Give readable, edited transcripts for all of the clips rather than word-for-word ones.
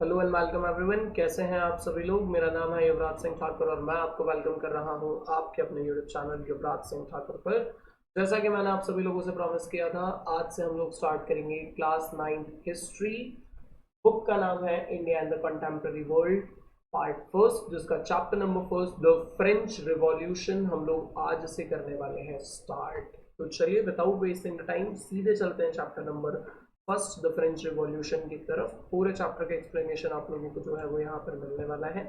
Hello and welcome everyone. कैसे हैं आप सभी लोग। मेरा नाम है युवराज सिंह ठाकुर और मैं आपको वेलकम कर रहा हूं आपके अपने यूट्यूब चैनल युवराज सिंह ठाकुर पर। जैसा कि मैंने आप सभी लोगों से प्रॉमिस किया था, आज से हम लोग स्टार्ट करेंगे क्लास 9 हिस्ट्री। बुक का नाम है India and the contemporary world part first, जिसका chapter number first the French revolution हम लोग आज से करने वाले हैं स्टार्ट। तो चलिए विदाउट वेस्टिंग द टाइम सीधे चलते हैं chapter number first the French revolution की तरफ। पूरे चैप्टर का एक्सप्लेनेशन आप लोगों को जो है वो यहाँ पर मिलने वाला है।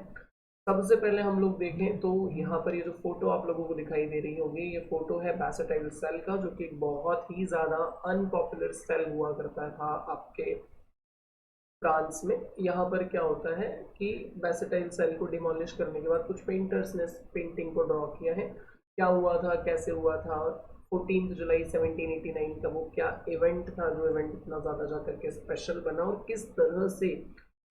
सबसे पहले हम लोग देखें तो यहाँ पर ये जो फोटो आप लोगों को दिखाई दे रही होगी, ये फोटो है बैसेटाइल सेल का, जो कि बहुत ही ज्यादा अनपॉपुलर सेल हुआ करता था आपके फ्रांस में। यहाँ पर क्या होता है कि बैसेटाइल सेल को डिमोलिश करने के बाद कुछ पेंटर्स ने पेंटिंग को ड्रॉ किया है। क्या हुआ था, कैसे हुआ था, 14 जुलाई 1789 का वो क्या इवेंट था जो इवेंट इतना ज़्यादा जाकर के स्पेशल बना, और किस तरह से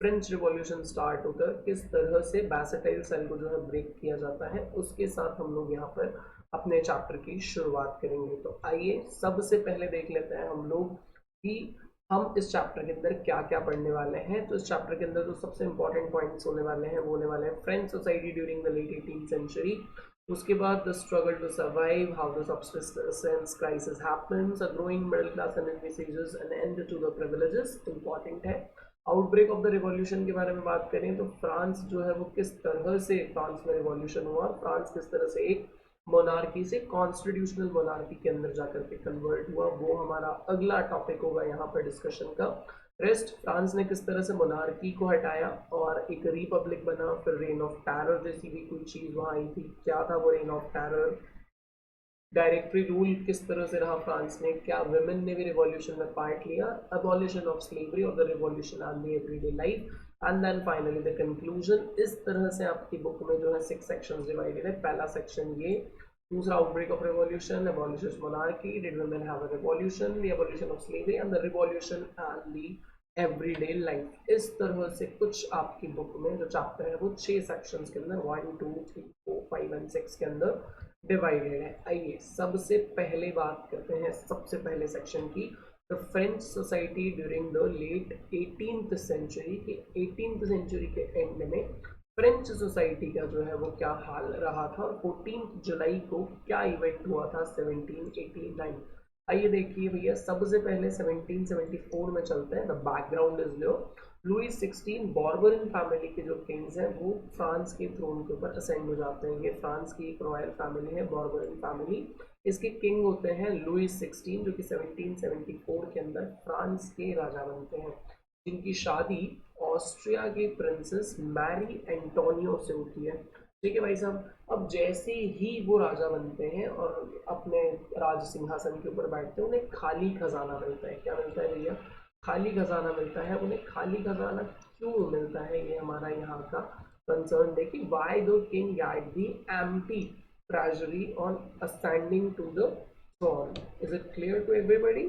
फ्रेंच रिवॉल्यूशन स्टार्ट होकर किस तरह से बैसेटाइल सेल को जो है ब्रेक किया जाता है, उसके साथ हम लोग यहाँ पर अपने चैप्टर की शुरुआत करेंगे। तो आइए सबसे पहले देख लेते हैं हम लोग कि हम इस चैप्टर के अंदर क्या क्या पढ़ने वाले हैं। तो इस चैप्टर के अंदर जो सबसे इंपॉर्टेंट पॉइंट्स होने वाले हैं वो होने वाले हैं French society during the late 18th century. उसके बाद the struggle to survive, how the subsistence crisis happens, a growing middle class and envisages an end to the privileges, important है। आउटब्रेक ऑफ द रिवॉल्यूशन के बारे में बात करें तो France जो है वो किस तरह से फ्रांस में रिवॉल्यूशन हुआ, फ्रांस किस तरह से एक मोनार्की से कॉन्स्टिट्यूशनल मोनार्की के अंदर जाकर के कन्वर्ट हुआ, वो हमारा अगला टॉपिक होगा यहाँ पर डिस्कशन का। रेस्ट फ्रांस ने किस तरह से मोनार्की को हटाया और एक रिपब्लिक बना, फिर रेन ऑफ टेरर जैसी भी कोई चीज़ वहाँ आई थी, क्या था वो rain of terror. Directory rule किस तरह से रहा फ्रांस में, क्या वुमेन ने भी रिवॉल्यूशन में पार्ट लिया, abolition of slavery of the revolution and the everyday life, and then finally the conclusion. इस तरह से आपकी बुक में जो है 6 सेक्शंस डिवाइडेड है। पहला सेक्शन ये, दूसरा outbreak of revolution, abolition monarchy, did women have a revolution, the abolition of slavery and the revolution and the everyday life. इस तरह से कुछ आपकी बुक में जो चैप्टर है वो 6 सेक्शंस के अंदर 1 2 3 4 5 एंड 6 के अंदर डिवाइडेड है। आइए सबसे पहले बात करते हैं सबसे पहले सेक्शन की, the French society during the late 18th century. की 18th सेंचुरी के एंड में फ्रेंच सोसाइटी का जो है वो क्या हाल रहा था, और 14 जुलाई को क्या इवेंट हुआ था 1789। आइए देखिए भैया, सबसे पहले 1774 में चलते हैं। द बैकग्राउंड इज लो, लुई 16 बॉर्बरन फैमिली के जो किंग्स हैं वो फ्रांस के थ्रोन के ऊपर असेंड हो जाते हैं। ये फ्रांस की एक रॉयल फैमिली है, बॉर्बरन फैमिली। इसके किंग होते हैं लुई 16, जो कि 1774 के अंदर फ्रांस के राजा बनते हैं, जिनकी शादी ऑस्ट्रिया के प्रिंसेस मैरी एंटोनियो से होती है। ठीक है भाई साहब। अब जैसे ही वो राजा बनते हैं और अपने राज सिंहासन के ऊपर बैठते हैं, उन्हें खाली खजाना मिलता है। क्या मिलता है भैया? खाली खजाना मिलता है। उन्हें खाली खजाना क्यों मिलता है, ये हमारा यहाँ का कंसर्न देखिए। Why do king got the empty treasury on ascending to the throne? Is it clear to everybody?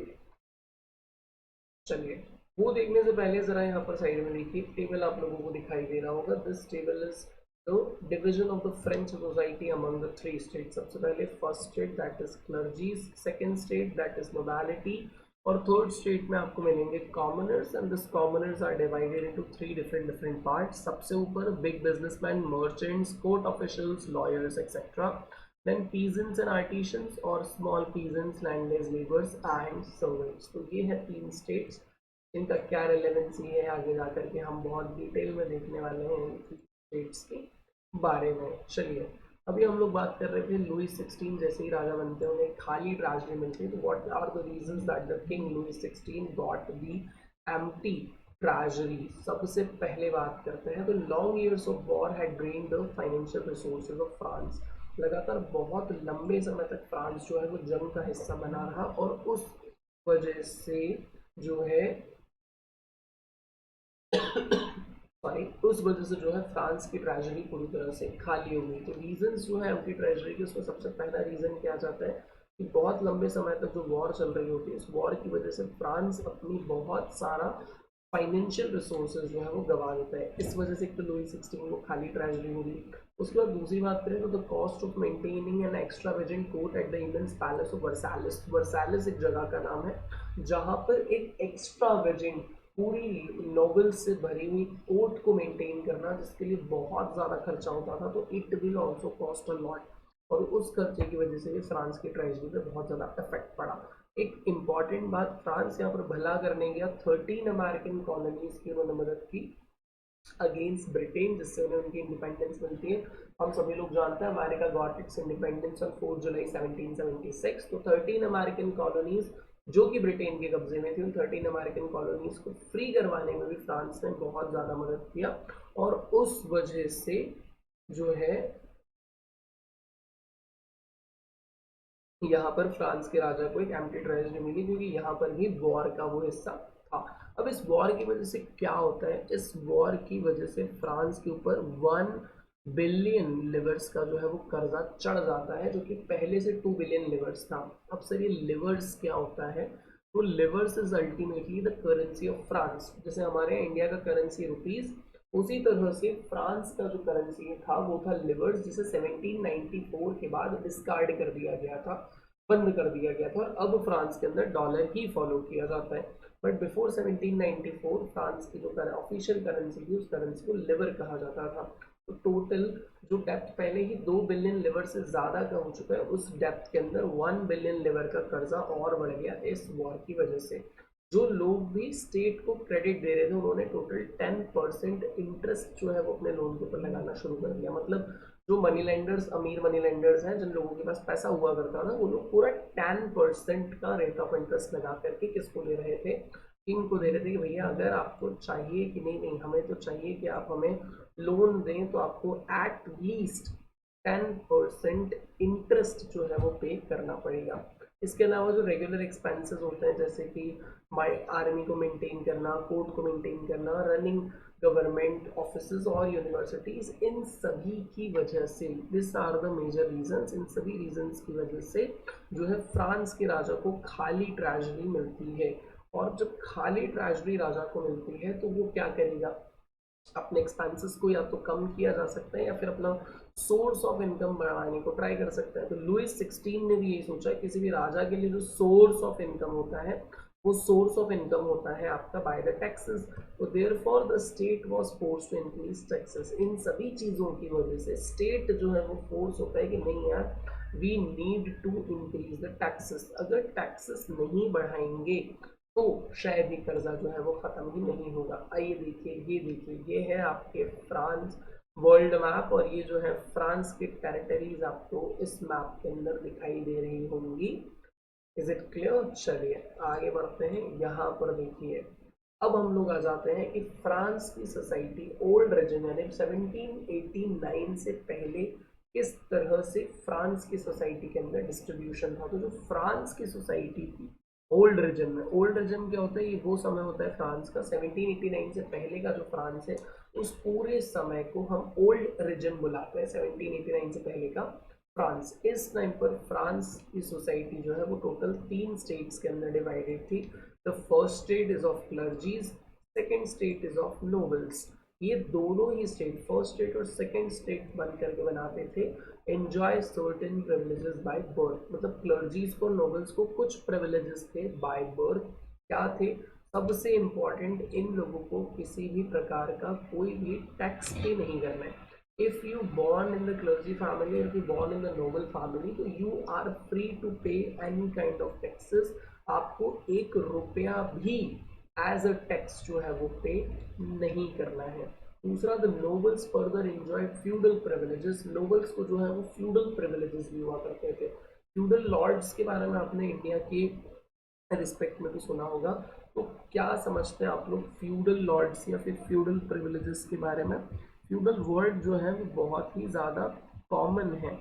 चलिए, वो देखने से पहले जरा यहाँ पर साइड में देखिए, टेबल आप लोगों को दिखाई दे रहा होगा। This table is the division of the French society among the 3 state. सबसे पहले first state that is clergies, second state that is nobility, और थर्ड स्टेट में आपको मिलेंगे commoners. And this commoners are divided into 3 different parts. सबसे ऊपर big businessmen, merchants, court officials, lawyers etcetera. then peasants and artisans और small peasants, landless laborers and servants। तो ये है 3 states, इनका क्या रेलेवेंसी है आगे जाकर के हम बहुत डिटेल में देखने वाले हैं इन स्टेट्स के बारे में। चलिए, अभी हम लोग बात कर रहे थे लुई 16 जैसे ही राजा बनते हैं उन्हें खाली ट्रेजरी मिलती है। तो what are the reasons that the king Louis 16 got the empty treasury? सबसे पहले बात करते हैं तो long years of war had drained the financial resources of France. लगातार बहुत लंबे समय तक फ्रांस जो है वो जंग का हिस्सा बना रहा, और उस वजह से जो है सॉरी उस वजह से जो है फ्रांस की ट्रेजरी पूरी तरह से खाली हो गई। तो रीजंस जो है उनकी ट्रेजरी के, उसमें सबसे पहला रीजन क्या जाता है कि बहुत लंबे समय तक जो वॉर चल रही होती है, इस वॉर की वजह से फ्रांस अपनी बहुत सारा फाइनेंशियल रिसोर्सेज जो है वो गवा देता है। इस वजह से एक तो लुई 16 को खाली ट्रेजरी होगी। उसके बाद दूसरी बात करें तो the cost of maintaining an extravagant court at the immense palace of Versailles. Versailles एक जगह का नाम है जहाँ पर एक एक्स्ट्रा वेजेंट पूरी नोवेल से भरी हुई कोर्ट को मेंटेन करना, जिसके लिए बहुत ज़्यादा खर्चा होता था, तो it will also cost a lot. और उस खर्चे की वजह से भी फ्रांस की ट्रेजरी पे बहुत ज़्यादा इफेक्ट पड़ा। एक इम्पॉर्टेंट बात, फ्रांस यहाँ पर भला करने गया, 13 अमेरिकन कॉलोनीज की उन्होंने मदद की अगेंस्ट ब्रिटेन, जिससे उन्हें उनकी इंडिपेंडेंस मिलती है। हम सभी लोग जानते हैं America got its independence on 4 जुलाई 1776। तो 13 अमेरिकन कॉलोनीज जो कि ब्रिटेन के कब्जे में थी, उन 13 अमेरिकन कॉलोनीज को फ्री करवाने में भी फ्रांस ने बहुत ज़्यादा मदद किया। और उस वजह से जो है यहाँ पर फ्रांस के राजा को एक एम्प्टी ट्रेजरी मिली, क्योंकि यहाँ पर भी वॉर का वो हिस्सा था। अब इस वॉर की वजह से क्या होता है, इस वॉर की वजह से फ्रांस के ऊपर 1 बिलियन लिवर्स का जो है वो कर्जा चढ़ जाता है, जो कि पहले से 2 बिलियन लिवर्स था। अब सर ये लिवर्स क्या होता है, तो levers is ultimately the currency of France. जैसे हमारे इंडिया का करेंसी रुपीज, उसी तरह से फ्रांस का जो करेंसी था वो था लिवर्स, जिसे 1794 के बाद डिस्कार्ड कर दिया गया था, बंद कर दिया गया था, और अब फ्रांस के अंदर डॉलर ही फॉलो किया जाता है। बट बिफोर 1794 फ्रांस की जो ऑफिशियल करेंसी थी, उस करेंसी को लिवर कहा जाता था। तो टोटल जो डेप्थ पहले ही 2 बिलियन लिवर से ज़्यादा का हो चुका है, उस डेप्थ के अंदर 1 बिलियन लिवर का कर्जा और बढ़ गया इस वॉर की वजह से। जो लोग भी स्टेट को क्रेडिट दे रहे थे, उन्होंने टोटल 10% इंटरेस्ट जो है वो अपने लोन के ऊपर लगाना शुरू कर दिया। मतलब जो मनी लेंडर्स, अमीर मनी लेंडर्स हैं, जिन लोगों के पास पैसा हुआ करता था, वो लोग पूरा 10% का रेट ऑफ इंटरेस्ट लगा करके किसको दे रहे थे, किंग को दे रहे थे कि भैया अगर आपको चाहिए कि नहीं नहीं हमें तो चाहिए कि आप हमें लोन दें, तो आपको एट लीस्ट 10% इंटरेस्ट जो है वो पे करना पड़ेगा। इसके अलावा जो रेगुलर एक्सपेंसेस होते हैं, जैसे कि माई आर्मी को मेंटेन करना, कोर्ट को मेंटेन करना, रनिंग गवर्नमेंट ऑफिसेज और यूनिवर्सिटीज, इन सभी की वजह से, this are the major reasons, इन सभी रीजंस की वजह से जो है फ्रांस के राजा को खाली ट्रेजरी मिलती है। और जब खाली ट्रेजरी राजा को मिलती है तो वो क्या करेगा, अपने एक्सपेंसेस को या तो कम किया जा सकता है या फिर अपना सोर्स ऑफ इनकम बढ़ाने को ट्राई कर सकता है। तो लुइस 16 ने भी यही सोचा, किसी भी राजा के लिए जो सोर्स ऑफ इनकम होता है, वो सोर्स ऑफ इनकम होता है आपका बाय द टैक्सेस। तो therefore the state was force to increase taxes. इन सभी चीज़ों की वजह से स्टेट जो है वो फोर्स होता है कि नहीं यार, we need to increase the taxes. अगर टैक्सेस नहीं बढ़ाएंगे तो शायद ये कर्जा जो है वो ख़त्म ही नहीं होगा। आइए देखिए, ये देखिए, ये है आपके फ्रांस वर्ल्ड मैप, और ये जो है फ्रांस की टेरिटरीज आपको इस मैप के अंदर दिखाई दे रही होंगी। Is it clear? चलिए आगे बढ़ते हैं। यहाँ पर देखिए, अब हम लोग आ जाते हैं कि फ्रांस की सोसाइटी ओल्ड रीजन यानी 1789 से पहले किस तरह से फ्रांस की सोसाइटी के अंदर डिस्ट्रीब्यूशन था। तो जो फ्रांस की सोसाइटी थी ओल्ड रीजन में, ओल्ड रीजन क्या होता है, ये वो समय होता है फ्रांस का 1789 से पहले का जो फ्रांस है, उस पूरे समय को हम ओल्ड रीजन बुलाते हैं। 1789 से पहले का फ्रांस, इस टाइम पर फ्रांस की सोसाइटी जो है वो टोटल 3 स्टेट्स के अंदर डिवाइडेड थी। The first state is of clergies, second state is of nobles. ये दोनों ही स्टेट, फर्स्ट स्टेट और सेकेंड स्टेट बन करके बनाते थे enjoy certain privileges by birth. मतलब क्लर्जीज को, नोबल्स को कुछ प्रिविलेजेस थे बाय बर्थ। क्या थे? सबसे इंपॉर्टेंट, इन लोगों को किसी भी प्रकार का कोई भी टैक्स पे नहीं करना है। if you born in the clergy family or if you born in the noble family, तो you are free to pay any kind of taxes। आपको 1 रुपया भी एज अ टैक्स जो है वो पे नहीं करना है। दूसरा, the nobles further enjoy feudal privileges. Nobles को जो है वो फ्यूडल प्रिविलेजेस भी हुआ करते थे। फ्यूडल लॉर्ड्स के बारे में आपने इंडिया के रिस्पेक्ट में भी सुना होगा। तो क्या समझते हैं आप लोग फ्यूडल लॉर्ड्स या फिर फ्यूडल प्रिविलेजेस के बारे में? फ्यूडल वर्ड जो है वो बहुत ही ज़्यादा कॉमन है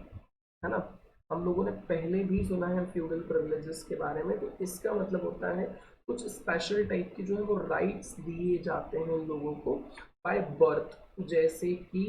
ना। हम लोगों ने पहले भी सुना है फ्यूडल प्रिविलेजेस के बारे में। तो इसका मतलब होता है कुछ स्पेशल टाइप की जो है वो राइट्स दिए जाते हैं लोगों को बाय बर्थ। जैसे कि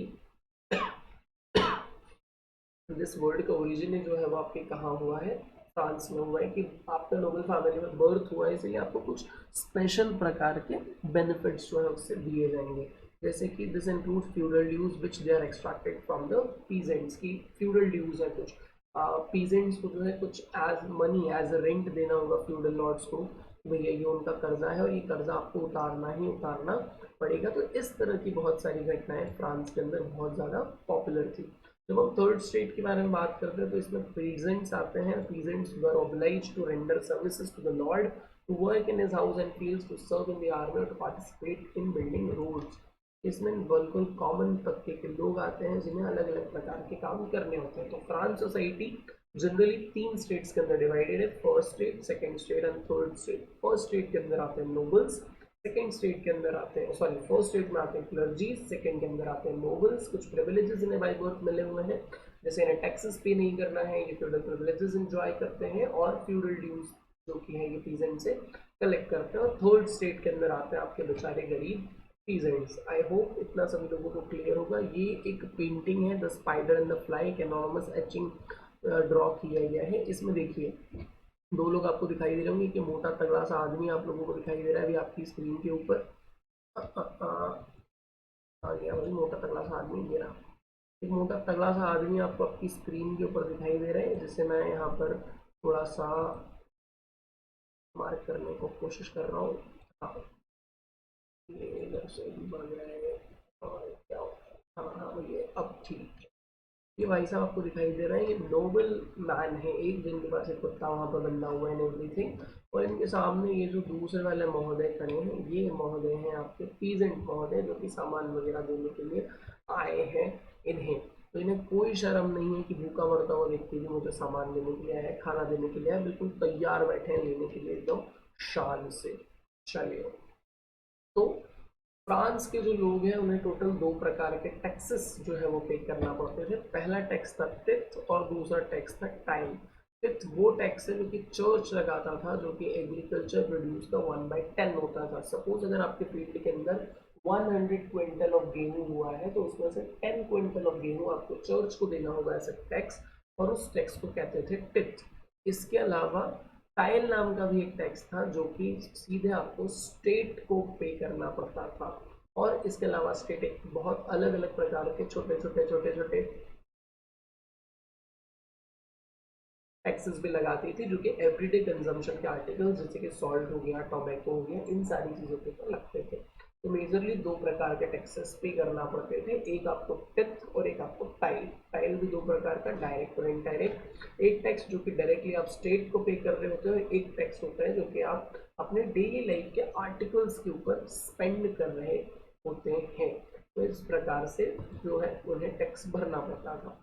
दिस वर्ड का ओरिजिन जो है वो आपके कहाँ हुआ है, फ्रांस में हुआ है, कि आपका नोबल फैमिली में बर्थ हुआ है, इसलिए आपको कुछ स्पेशल प्रकार के बेनिफिट्स जो है उससे दिए जाएंगे। जैसे कि this include feudal dues which they are extracted from the peasants. की फ्यूडल ड्यूज है कुछ, पीजेंट्स को जो है कुछ एज मनी एज रेंट देना होगा फ्यूडल लॉर्ड्स को। भैया ये उनका कर्जा है और ये कर्जा आपको उतारना ही उतारना पड़ेगा। तो इस तरह की बहुत सारी घटनाएं फ्रांस के अंदर बहुत ज़्यादा पॉपुलर थी। जब हम थर्ड स्टेट के बारे में बात करते हैं तो इसमें पीजेंट्स आते हैं। Peasants were obliged to render services to the lord, to work in his house and fields, to serve in the army, to participate in building roads. इसमें बिल्कुल कॉमन तबके के लोग आते हैं जिन्हें अलग अलग प्रकार के काम करने होते हैं। तो फ्रांस सोसाइटी जनरली 3 स्टेट्स के अंदर डिवाइडेड है, first state, second state and third state. First state के अंदर आते हैं नोबल्स, सेकंड स्टेट के अंदर आते हैं, सॉरी फर्स्ट स्टेट में आते हैं क्लर्जी, सेकंड के अंदर आते हैं नोबल्स। कुछ प्रिविलेजेस इन्हें बाय बर्थ मिले हुए हैं, जैसे इन्हें टैक्सेस पे नहीं करना है, ये फ्यूडल प्रिविलेजेस एंजॉय करते हैं, और फ्यूडल ड्यूज जो कि है ये पीजेंट से कलेक्ट करते हैं। और थर्ड स्टेट के अंदर आते हैं आपके बेचारे गरीब पीजेंट्स। आई होप इतना सभी लोगों को क्लियर होगा। ये एक पेंटिंग है the spider and the fly, एक एनॉर्मस एचिंग ड्रॉ किया गया है। इसमें देखिए 2 लोग आपको दिखाई दे रहे होंगे कि मोटा तगड़ा सा आदमी आप लोगों को दिखाई दे रहा है अभी आपकी स्क्रीन के ऊपर। आ गया भाई मोटा तगड़ा सा आदमी, ये रहा एक मोटा तगड़ा सा आदमी आपको आपकी स्क्रीन के ऊपर दिखाई दे रहा है, जिसे मैं यहाँ पर थोड़ा सा मार्क करने को कोशिश कर रहा हूँ। हाँ, ये इधर से भी बढ़ रहा है और क्या होता है, हाँ हाँ ये अब ठीक। ये भाई साहब आपको दिखाई दे रहा है, ये नोबल मैन है, एक जिनके पास एक कुत्ता वहाँ पर बंधा हुआ है एवरीथिंग। और इनके सामने ये जो दूसरे वाले महोदय खड़े हैं, ये महोदय हैं आपके पीजेंट महोदय, जो कि सामान वगैरह देने के लिए आए हैं इन्हें। तो इन्हें कोई शर्म नहीं है कि भूखा मरता हुआ व्यक्ति भी मुझे सामान देने के लिए आया है, खाना देने के लिए आया, बिल्कुल तैयार बैठे हैं लेने के लिए एकदम शान से। चलिए, तो फ्रांस के जो लोग हैं उन्हें टोटल 2 प्रकार के टैक्सेस जो है वो पे करना पड़ते थे। पहला टैक्स था टिथ और दूसरा टैक्स था टाइम। टिथ वो टैक्स है जो कि चर्च लगाता था, जो कि एग्रीकल्चर प्रोड्यूस का 1/10 होता था। सपोज अगर आपके फील्ड के अंदर 100 क्विंटल ऑफ गेहूं हुआ है तो उसमें से 10 क्विंटल ऑफ गेहूं आपको चर्च को देना होगा एज अ टैक्स, और उस टैक्स को कहते थे टिथ। इसके अलावा टाइल नाम का भी एक टैक्स था जो कि सीधे आपको स्टेट को पे करना पड़ता था। और इसके अलावा स्टेट एक बहुत अलग अलग प्रकार के छोटे छोटे टैक्सेस भी लगाती थी, जो कि एवरीडे कंजम्पशन के आर्टिकल्स जैसे कि सॉल्ट हो गया, टोबैको हो गया, इन सारी चीज़ों के ऊपर लगते थे। तो मेजरली 2 प्रकार के टैक्सेस पे करना पड़ते थे, एक आपको टिथ और एक आपको टाइल। टाइल भी 2 प्रकार का, डायरेक्ट और इनडायरेक्ट। एक टैक्स जो कि डायरेक्टली आप स्टेट को पे कर रहे होते हो, एक टैक्स होता है जो कि आप अपने डेली लाइफ के आर्टिकल्स के ऊपर स्पेंड कर रहे होते हैं। तो इस प्रकार से जो है उन्हें टैक्स भरना पड़ता था।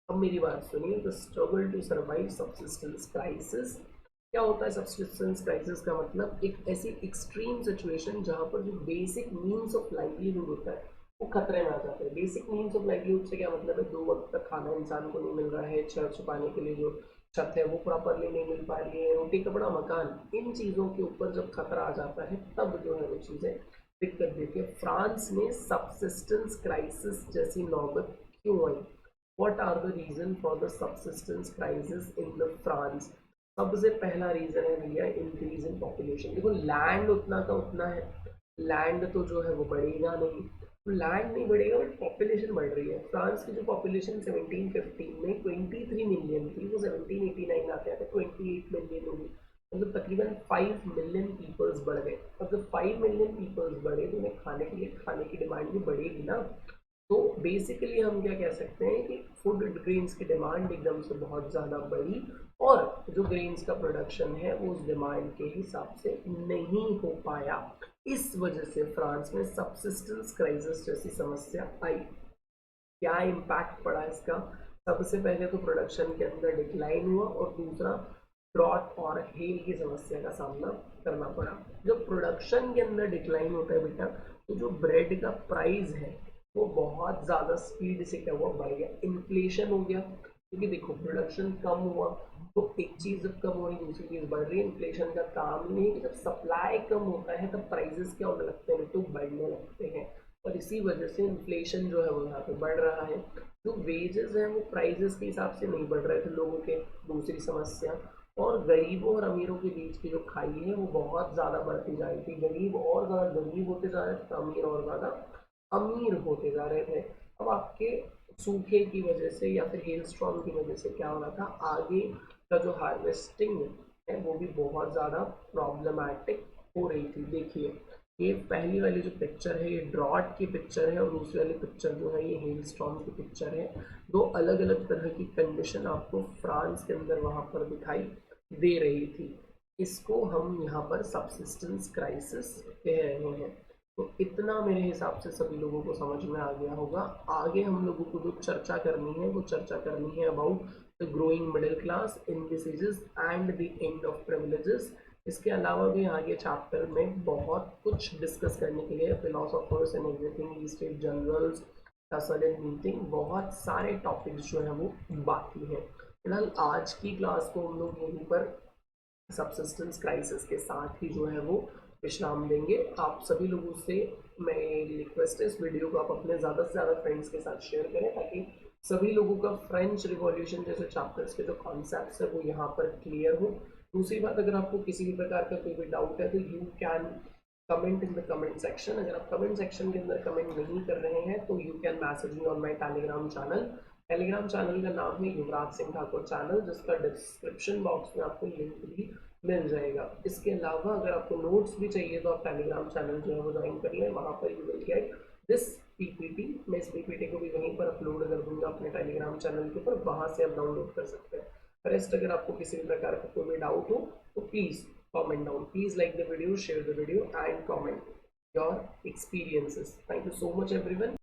अब मेरी बात सुनिए, the struggle to survive subsistence crisis. क्या होता है सब्सिस्टेंस क्राइसिस का मतलब? एक ऐसी एक्सट्रीम सिचुएशन जहां पर जो बेसिक मीन्स ऑफ लाइवलीहुड होता है वो खतरे में आ जाता है। बेसिक मीन्स ऑफ लाइवलीहुड से क्या मतलब है? 2 वक्त तक खाना इंसान को नहीं मिल रहा है, छत छुपाने के लिए जो छत है वो प्रॉपरली नहीं मिल पा रही है, रोटी कपड़ा मकान, इन चीज़ों के ऊपर जब खतरा आ जाता है तब जो है वो चीज़ें दिक्कत देती है। फ्रांस में सब्सिस्टेंस क्राइसिस जैसी नौबत क्यों आई? What are the reason for the subsistence crisis in the France? सबसे पहला रीजन है भैया इंक्रीज इन पॉपुलेशन। देखो लैंड उतना का उतना है, लैंड तो जो है वो बढ़ेगा नहीं, तो लैंड नहीं बढ़ेगा बट पॉपुलेशन बढ़ रही है। फ्रांस की जो पॉपुलेशन 1715 में 23 मिलियन थी, वो 1789 आते आते 28 मिलियन होगी, मतलब तकरीबन 5 मिलियन पीपल्स बढ़ गए। अब जब 5 मिलियन पीपल्स बढ़े तो उन्हें खाने के लिए खाने की डिमांड भी बढ़ेगी ना। तो बेसिकली हम क्या कह सकते हैं कि फूड ग्रेन्स की डिमांड एकदम से बहुत ज़्यादा बढ़ी, और जो ग्रेन्स का प्रोडक्शन है वो उस डिमांड के हिसाब से नहीं हो पाया। इस वजह से फ्रांस में सब्सिस्टेंस क्राइसिस जैसी समस्या आई। क्या इम्पैक्ट पड़ा इसका? सबसे पहले तो प्रोडक्शन के अंदर डिक्लाइन हुआ, और दूसरा ड्रॉट और हेल की समस्या का सामना करना पड़ा। जब प्रोडक्शन के अंदर डिक्लाइन होता है बेटा, तो जो ब्रेड का प्राइस है वो बहुत ज़्यादा स्पीड से क्या हुआ? बढ़ गया। इन्फ्लेशन हो गया, क्योंकि देखो प्रोडक्शन कम हुआ तो एक चीज़ जब कम हो रही दूसरी चीज़ बढ़ रही है। इन्फ्लेशन का काम ही नहीं है कि जब सप्लाई कम होता है तब प्राइजेस क्या होने लगते हैं? तो बढ़ने लगते हैं, और इसी वजह से इन्फ्लेशन जो है वो यहाँ पे बढ़ रहा है। जो वेजेस हैं वो प्राइजेस के हिसाब से नहीं बढ़ रहे थे लोगों के, दूसरी समस्या। और गरीबों और अमीरों के बीच की जो खाई है वो बहुत ज़्यादा बढ़ती जा रही थी। गरीब और ज़्यादा गरीब होते जा रहे थे, अमीर और ज़्यादा अमीर होते जा रहे थे। अब आपके सूखे की वजह से या फिर हेल स्टॉर्म की वजह से क्या हो रहा था? आगे का जो हार्वेस्टिंग है वो भी बहुत ज़्यादा प्रॉब्लमैटिक हो रही थी। देखिए ये पहली वाली जो पिक्चर है ये ड्रॉट की पिक्चर है और दूसरी वाली पिक्चर जो है ये हेल स्टॉर्म की पिक्चर है। दो अलग अलग तरह की कंडीशन आपको फ्रांस के अंदर वहाँ पर दिखाई दे रही थी। इसको हम यहाँ पर सबसिस्टेंस क्राइसिस कह रहे हैं। तो इतना मेरे हिसाब से सभी लोगों को समझ में आ गया होगा। आगे हम लोगों को जो चर्चा करनी है वो चर्चा करनी है about the growing middle class, इनडिसीजेस and the end of privileges. इसके अलावा भी आगे चैप्टर में बहुत कुछ डिस्कस करने के लिए, philosophers and everything, state generals, sudden meeting, बहुत सारे टॉपिक्स जो है वो बाकी हैं। फिलहाल आज की क्लास को हम लोग यहीं पर सबसिस्टेंस क्राइसिस के साथ ही जो है वो विश्राम देंगे। आप सभी लोगों से मैं रिक्वेस्ट है इस वीडियो को आप अपने ज़्यादा से ज़्यादा फ्रेंड्स के साथ शेयर करें ताकि सभी लोगों का फ्रेंच रिवॉल्यूशन जैसे चैप्टर्स के जो कॉन्सेप्ट्स है वो यहाँ पर क्लियर हो। दूसरी बात, अगर आपको किसी भी प्रकार का कोई भी डाउट है तो you can comment in the comment section. अगर आप कमेंट सेक्शन के अंदर कमेंट नहीं कर रहे हैं तो you can message me on my Telegram channel. Telegram channel का नाम है युवराज सिंह ठाकुर चैनल, जिसका डिस्क्रिप्शन बॉक्स में आपको लिंक भी मिल जाएगा। इसके अलावा अगर आपको नोट्स भी चाहिए तो आप टेलीग्राम चैनल जो है वो ज्वाइन कर लें, वहाँ पर you will get this PPT. मैं इस पीपीटी को भी वहीं पर अपलोड कर दूंगा अपने टेलीग्राम चैनल के ऊपर, वहाँ से आप डाउनलोड कर सकते हैं। रेस्ट अगर आपको किसी भी प्रकार का कोई भी डाउट हो तो please comment down. Please like the video, share the video and comment your experiences. Thank you so much everyone.